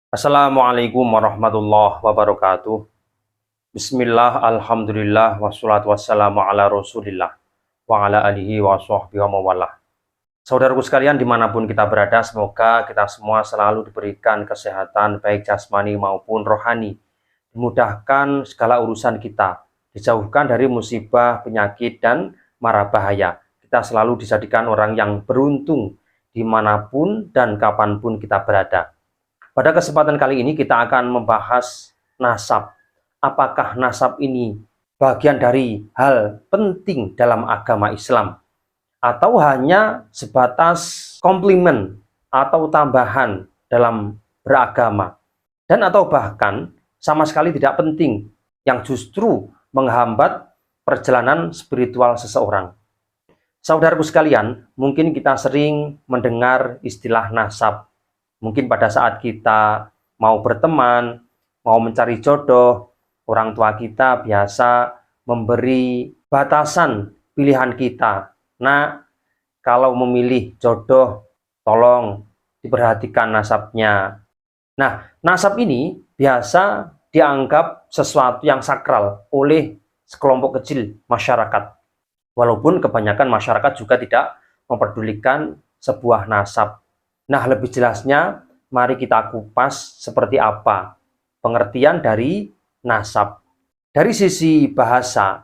Assalamualaikum warahmatullahi wabarakatuh. Bismillah, alhamdulillah, wassalatu wassalamu ala rasulillah, wa ala alihi wa sahbihi wa mawalah. Saudaraku sekalian dimanapun kita berada, semoga kita semua selalu diberikan kesehatan baik jasmani maupun rohani. Dimudahkan segala urusan kita, dijauhkan dari musibah, penyakit, dan mara bahaya. Kita selalu dijadikan orang yang beruntung dimanapun dan kapanpun kita berada. Pada kesempatan kali ini kita akan membahas nasab. Apakah nasab ini bagian dari hal penting dalam agama Islam? Atau hanya sebatas komplimen atau tambahan dalam beragama? Dan atau bahkan sama sekali tidak penting yang justru menghambat perjalanan spiritual seseorang. Saudaraku sekalian, mungkin kita sering mendengar istilah nasab. Mungkin pada saat kita mau berteman, mau mencari jodoh, orang tua kita biasa memberi batasan pilihan kita. Nah, kalau memilih jodoh, tolong diperhatikan nasabnya. Nah, nasab ini biasa dianggap sesuatu yang sakral oleh sekelompok kecil masyarakat. Walaupun kebanyakan masyarakat juga tidak memperdulikan sebuah nasab. Nah, lebih jelasnya, mari kita kupas seperti apa pengertian dari nasab. Dari sisi bahasa,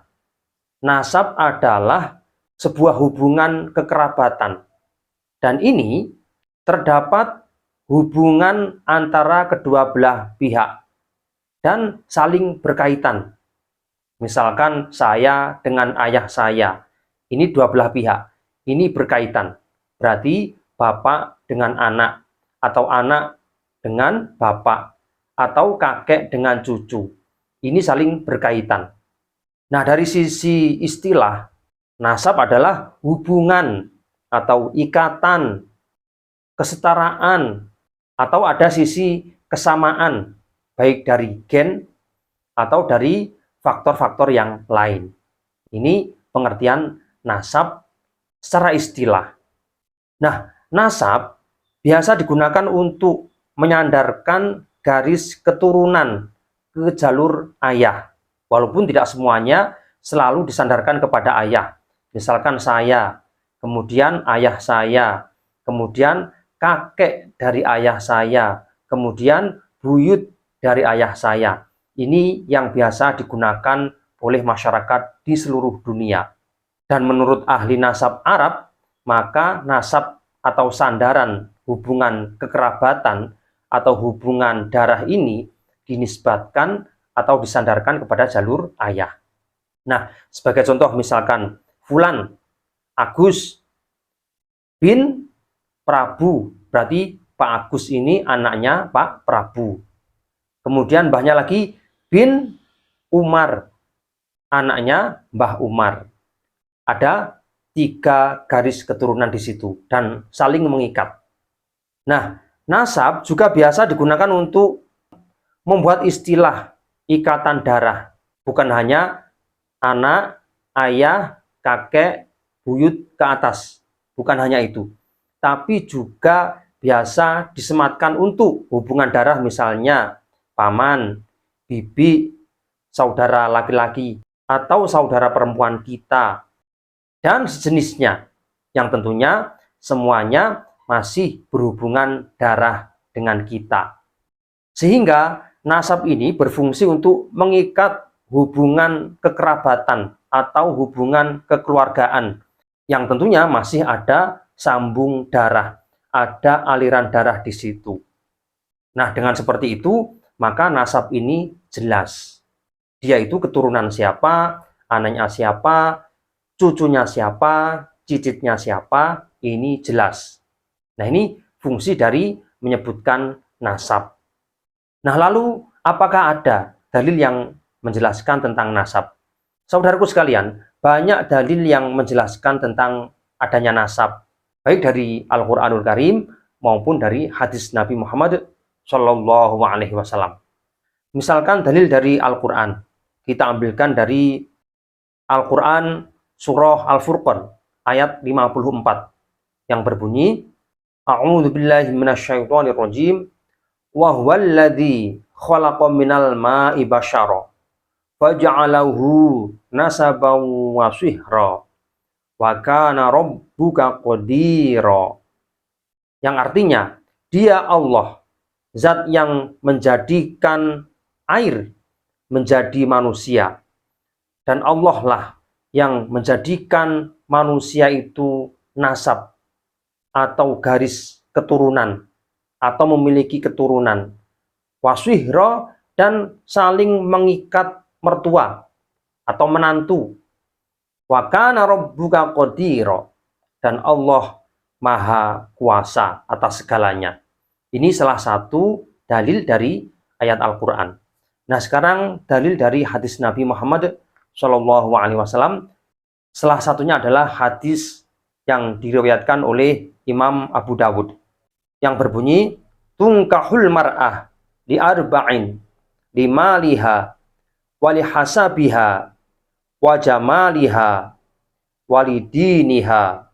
nasab adalah sebuah hubungan kekerabatan. Dan ini terdapat hubungan antara kedua belah pihak dan saling berkaitan. Misalkan saya dengan ayah saya, ini dua belah pihak, ini berkaitan. Berarti bapak dengan anak, atau anak dengan bapak, atau kakek dengan cucu. Ini saling berkaitan. Nah, dari sisi istilah, nasab adalah hubungan atau ikatan, kesetaraan, atau ada sisi kesamaan, baik dari gen atau dari faktor-faktor yang lain. Ini pengertian nasab secara istilah. Nah, nasab biasa digunakan untuk menyandarkan garis keturunan ke jalur ayah. Walaupun tidak semuanya selalu disandarkan kepada ayah. Misalkan saya, kemudian ayah saya, kemudian kakek dari ayah saya, kemudian buyut dari ayah saya. Ini yang biasa digunakan oleh masyarakat di seluruh dunia. Dan menurut ahli nasab Arab, maka nasab atau sandaran hubungan kekerabatan atau hubungan darah ini dinisbatkan atau disandarkan kepada jalur ayah. Nah, sebagai contoh misalkan Fulan Agus bin Prabu, berarti Pak Agus ini anaknya Pak Prabu. Kemudian mbahnya lagi bin Umar, anaknya Mbah Umar. Ada 3 garis keturunan di situ dan saling mengikat. Nah, nasab juga biasa digunakan untuk membuat istilah ikatan darah. Bukan hanya anak, ayah, kakek, buyut ke atas. Bukan hanya itu. Tapi juga biasa disematkan untuk hubungan darah misalnya paman, bibi, saudara laki-laki, atau saudara perempuan kita, dan sejenisnya, yang tentunya semuanya masih berhubungan darah dengan kita. Sehingga nasab ini berfungsi untuk mengikat hubungan kekerabatan atau hubungan kekeluargaan, yang tentunya masih ada sambung darah, ada aliran darah di situ. Nah, dengan seperti itu, maka nasab ini jelas. Dia itu keturunan siapa, anaknya siapa, cucunya siapa, cicitnya siapa, ini jelas. Nah, ini fungsi dari menyebutkan nasab. Nah, lalu apakah ada dalil yang menjelaskan tentang nasab? Saudaraku sekalian, banyak dalil yang menjelaskan tentang adanya nasab, baik dari Al-Qur'anul Karim maupun dari hadis Nabi Muhammad SAW. Misalkan dalil dari Al-Quran, kita ambilkan dari Al-Quran Surah Al-Furqan ayat 54 yang berbunyi, A'udzu billahi minasyaitonir rajim, wa huwallazi khalaqa minal ma'i basyara faja'alahu nasaban wa sihra wa kana rabbuka qadira. Yang artinya, dia Allah, zat yang menjadikan air menjadi manusia, dan Allah lah yang menjadikan manusia itu nasab atau garis keturunan atau memiliki keturunan, wasihra, dan saling mengikat mertua atau menantu, wa kana rabbuka qadira, dan Allah Maha Kuasa atas segalanya. Ini salah satu dalil dari ayat Al-Quran. Nah, sekarang dalil dari hadis Nabi Muhammad SAW. Salah satunya adalah hadis yang diriwayatkan oleh Imam Abu Dawud yang berbunyi, tungkahul mar'ah li arba'in li maliha wa li hasabiha wa jamaliha wa li diniha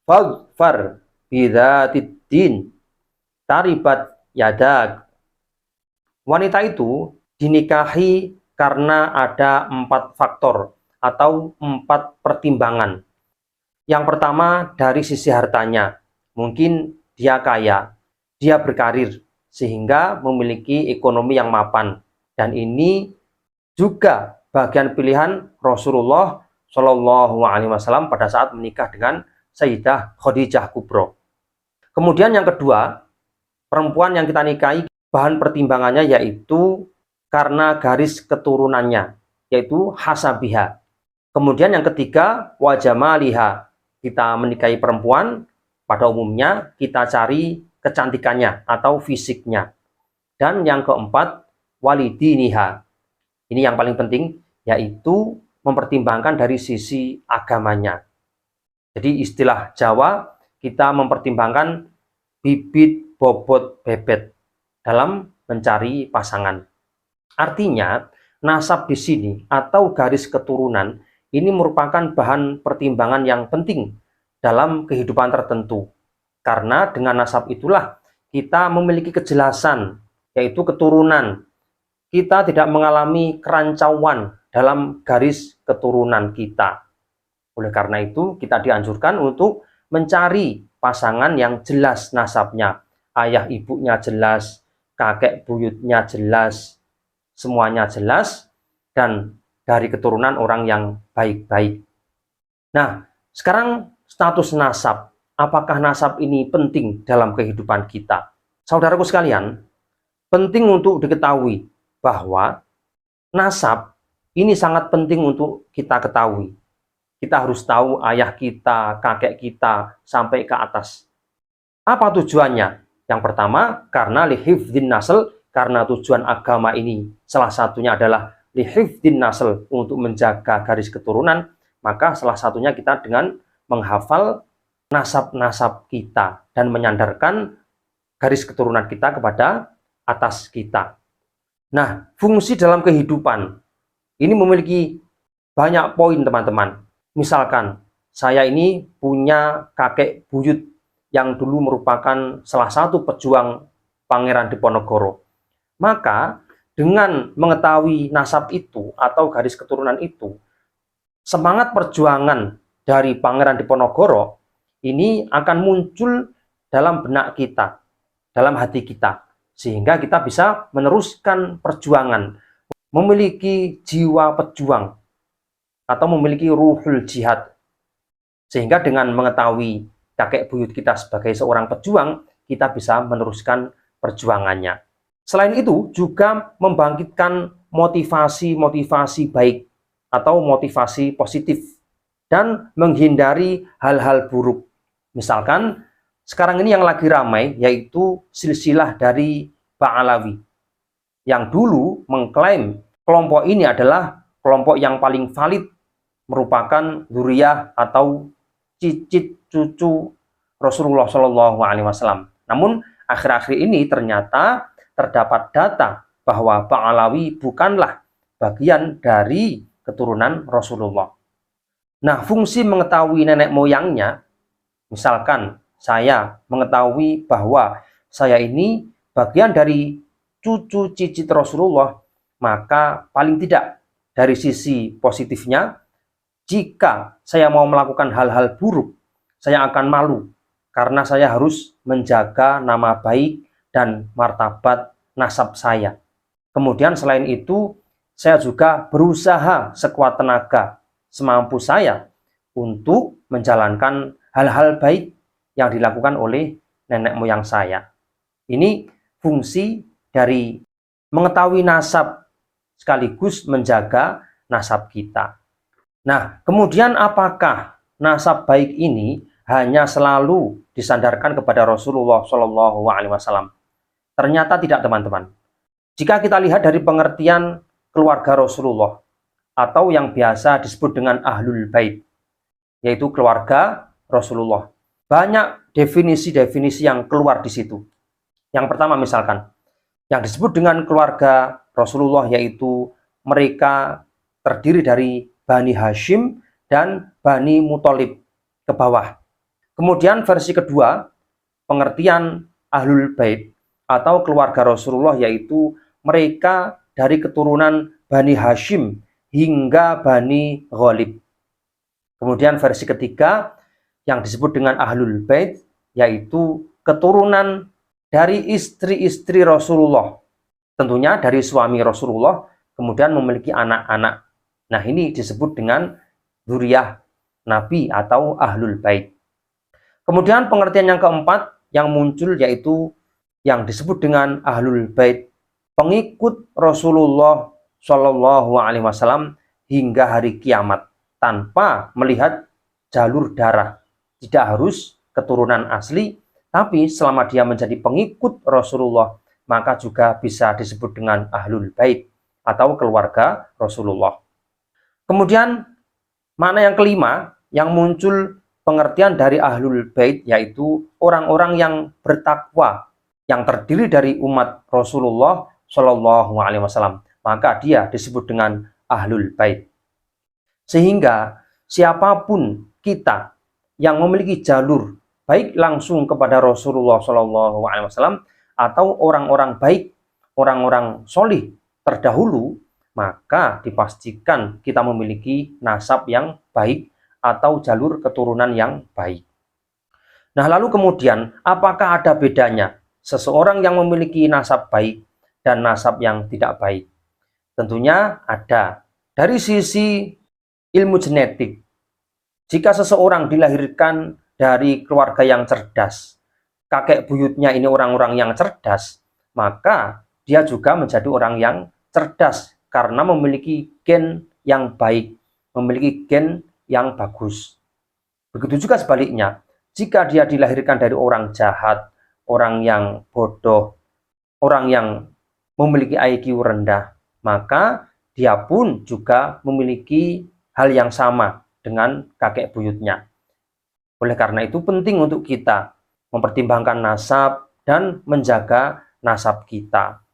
fadfar bidzatid din taribat yadak. Wanita itu dinikahi karena ada 4 faktor atau 4 pertimbangan. Yang pertama, dari sisi hartanya. Mungkin dia kaya, dia berkarir sehingga memiliki ekonomi yang mapan, dan ini juga bagian pilihan Rasulullah SAW pada saat menikah dengan Sayyidah Khadijah Kubro. Kemudian yang kedua, perempuan yang kita nikahi, bahan pertimbangannya yaitu karena garis keturunannya, yaitu hasabiha. Kemudian yang ketiga, wajamaliha. Kita menikahi perempuan, pada umumnya kita cari kecantikannya atau fisiknya. Dan yang keempat, walidiniha. Ini yang paling penting, yaitu mempertimbangkan dari sisi agamanya. Jadi istilah Jawa, kita mempertimbangkan bibit bobot bebet dalam mencari pasangan. Artinya, nasab di sini atau garis keturunan ini merupakan bahan pertimbangan yang penting dalam kehidupan tertentu. Karena dengan nasab itulah kita memiliki kejelasan, yaitu keturunan. Kita tidak mengalami kerancauan dalam garis keturunan kita. Oleh karena itu, kita dianjurkan untuk mencari pasangan yang jelas nasabnya. Ayah ibunya jelas, kakek buyutnya jelas, semuanya jelas, dan dari keturunan orang yang baik-baik. Nah, sekarang status nasab. Apakah nasab ini penting dalam kehidupan kita? Saudaraku sekalian, penting untuk diketahui bahwa nasab ini sangat penting untuk kita ketahui. Kita harus tahu ayah kita, kakek kita, sampai ke atas. Apa tujuannya? Yang pertama, karena lihifdzin nasl, karena tujuan agama ini salah satunya adalah lihifdzin nasl, untuk menjaga garis keturunan. Maka salah satunya kita dengan menghafal nasab-nasab kita dan menyandarkan garis keturunan kita kepada atas kita. Nah, fungsi dalam kehidupan ini memiliki banyak poin, teman-teman. Misalkan, saya ini punya kakek buyut yang dulu merupakan salah satu pejuang Pangeran Diponegoro. Maka, dengan mengetahui nasab itu atau garis keturunan itu, semangat perjuangan dari Pangeran Diponegoro ini akan muncul dalam benak kita, dalam hati kita, sehingga kita bisa meneruskan perjuangan, memiliki jiwa pejuang, atau memiliki ruhul jihad. Sehingga dengan mengetahui kakek buyut kita sebagai seorang pejuang, kita bisa meneruskan perjuangannya. Selain itu, juga membangkitkan motivasi-motivasi baik atau motivasi positif dan menghindari hal-hal buruk. Misalkan, sekarang ini yang lagi ramai yaitu silsilah dari Ba'alawi, yang dulu mengklaim kelompok ini adalah kelompok yang paling valid, merupakan dzurriyyah atau cicit cucu Rasulullah SAW. Namun akhir-akhir ini ternyata terdapat data bahwa Ba'alawi bukanlah bagian dari keturunan Rasulullah. Nah, fungsi mengetahui nenek moyangnya, misalkan saya mengetahui bahwa saya ini bagian dari cucu cicit Rasulullah, maka paling tidak dari sisi positifnya, jika saya mau melakukan hal-hal buruk, saya akan malu karena saya harus menjaga nama baik dan martabat nasab saya. Kemudian selain itu, saya juga berusaha sekuat tenaga, semampu saya untuk menjalankan hal-hal baik yang dilakukan oleh nenek moyang saya. Ini fungsi dari mengetahui nasab sekaligus menjaga nasab kita. Nah, kemudian apakah nasab baik ini hanya selalu disandarkan kepada Rasulullah Shallallahu Alaihi Wasallam? Ternyata tidak, teman-teman. Jika kita lihat dari pengertian keluarga Rasulullah atau yang biasa disebut dengan Ahlul Bait, yaitu keluarga Rasulullah, banyak definisi-definisi yang keluar di situ. Yang pertama misalkan, yang disebut dengan keluarga Rasulullah yaitu mereka terdiri dari Bani Hashim dan Bani Muthalib ke bawah. Kemudian versi kedua, pengertian Ahlul Bait atau keluarga Rasulullah yaitu mereka dari keturunan Bani Hashim hingga Bani Ghalib. Kemudian versi ketiga yang disebut dengan Ahlul Bait yaitu keturunan dari istri-istri Rasulullah. Tentunya dari suami Rasulullah kemudian memiliki anak-anak. Nah, ini disebut dengan dzurriyyah Nabi atau Ahlul Bait. Kemudian pengertian yang keempat yang muncul yaitu yang disebut dengan Ahlul Bait, pengikut Rasulullah Shallallahu Alaihi Wasallam hingga hari kiamat tanpa melihat jalur darah. Tidak harus keturunan asli, tapi selama dia menjadi pengikut Rasulullah, maka juga bisa disebut dengan Ahlul Bait atau keluarga Rasulullah. Kemudian makna yang kelima yang muncul pengertian dari Ahlul Bait yaitu orang-orang yang bertakwa, yang terdiri dari umat Rasulullah Shallallahu Alaihi Wasallam, maka dia disebut dengan Ahlul Bait. Sehingga siapapun kita yang memiliki jalur baik langsung kepada Rasulullah Shallallahu Alaihi Wasallam atau orang-orang baik, orang-orang solih terdahulu, maka dipastikan kita memiliki nasab yang baik atau jalur keturunan yang baik. Nah, lalu kemudian apakah ada bedanya seseorang yang memiliki nasab baik dan nasab yang tidak baik? Tentunya ada. Dari sisi ilmu genetik, jika seseorang dilahirkan dari keluarga yang cerdas, kakek buyutnya ini orang-orang yang cerdas, maka dia juga menjadi orang yang cerdas karena memiliki gen yang baik, memiliki gen yang bagus. Begitu juga sebaliknya, jika dia dilahirkan dari orang jahat, orang yang bodoh, orang yang memiliki IQ rendah, maka dia pun juga memiliki hal yang sama dengan kakek buyutnya. Oleh karena itu penting untuk kita mempertimbangkan nasab dan menjaga nasab kita.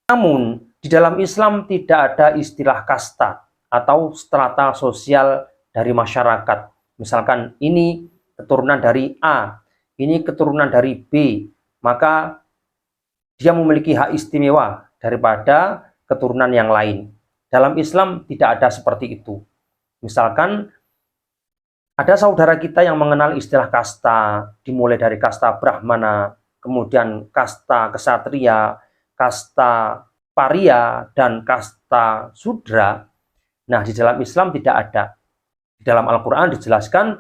Namun, di dalam Islam tidak ada istilah kasta atau strata sosial dari masyarakat. Misalkan ini keturunan dari A, ini keturunan dari B, maka dia memiliki hak istimewa daripada keturunan yang lain. Dalam Islam tidak ada seperti itu. Misalkan ada saudara kita yang mengenal istilah kasta, dimulai dari kasta Brahmana, kemudian kasta Ksatria, kasta Paria, dan kasta Sudra. Nah, di dalam Islam tidak ada. Di dalam Al-Quran dijelaskan,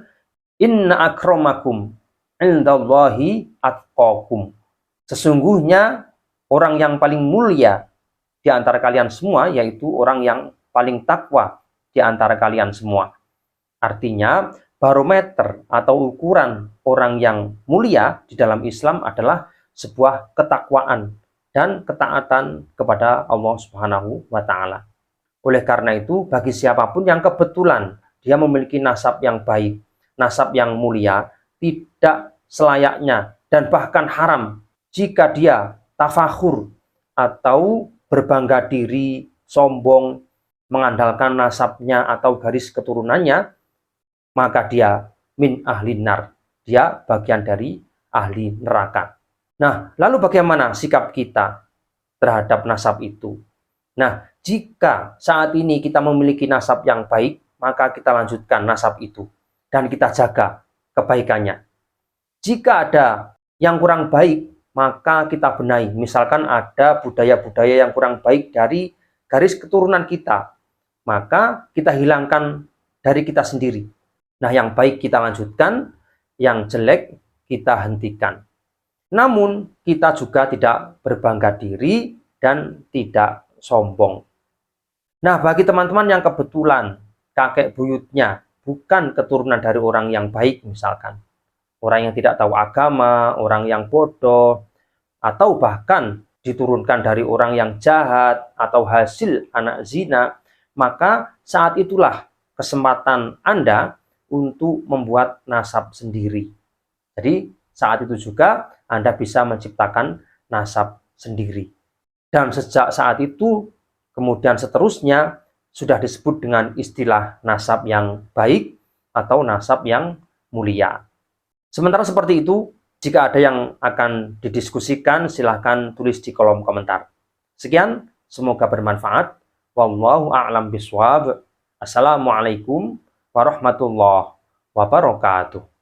Inna akramakum indallahi atqakum. Sesungguhnya orang yang paling mulia di antara kalian semua, yaitu orang yang paling takwa di antara kalian semua. Artinya, barometer atau ukuran orang yang mulia di dalam Islam adalah sebuah ketakwaan dan ketaatan kepada Allah Subhanahu wa Ta'ala. Oleh karena itu, bagi siapapun yang kebetulan dia memiliki nasab yang baik, nasab yang mulia, tidak selayaknya dan bahkan haram jika dia tafakhur atau berbangga diri, sombong, mengandalkan nasabnya atau garis keturunannya, maka dia min ahlin nar, dia bagian dari ahli neraka. Nah, lalu bagaimana sikap kita terhadap nasab itu? Nah, jika saat ini kita memiliki nasab yang baik, maka kita lanjutkan nasab itu dan kita jaga kebaikannya. Jika ada yang kurang baik, maka kita benahi. Misalkan ada budaya-budaya yang kurang baik dari garis keturunan kita, maka kita hilangkan dari kita sendiri. Nah, yang baik kita lanjutkan, yang jelek kita hentikan. Namun, kita juga tidak berbangga diri dan tidak sombong. Nah, bagi teman-teman yang kebetulan kakek buyutnya bukan keturunan dari orang yang baik misalkan, orang yang tidak tahu agama, orang yang bodoh, atau bahkan diturunkan dari orang yang jahat atau hasil anak zina, maka saat itulah kesempatan Anda untuk membuat nasab sendiri. Jadi, saat itu juga Anda bisa menciptakan nasab sendiri. Dan sejak saat itu, kemudian seterusnya, sudah disebut dengan istilah nasab yang baik atau nasab yang mulia. Sementara seperti itu, jika ada yang akan didiskusikan, silahkan tulis di kolom komentar. Sekian, semoga bermanfaat. Wallahu a'lam bishawab. Assalamualaikum warahmatullahi wabarakatuh.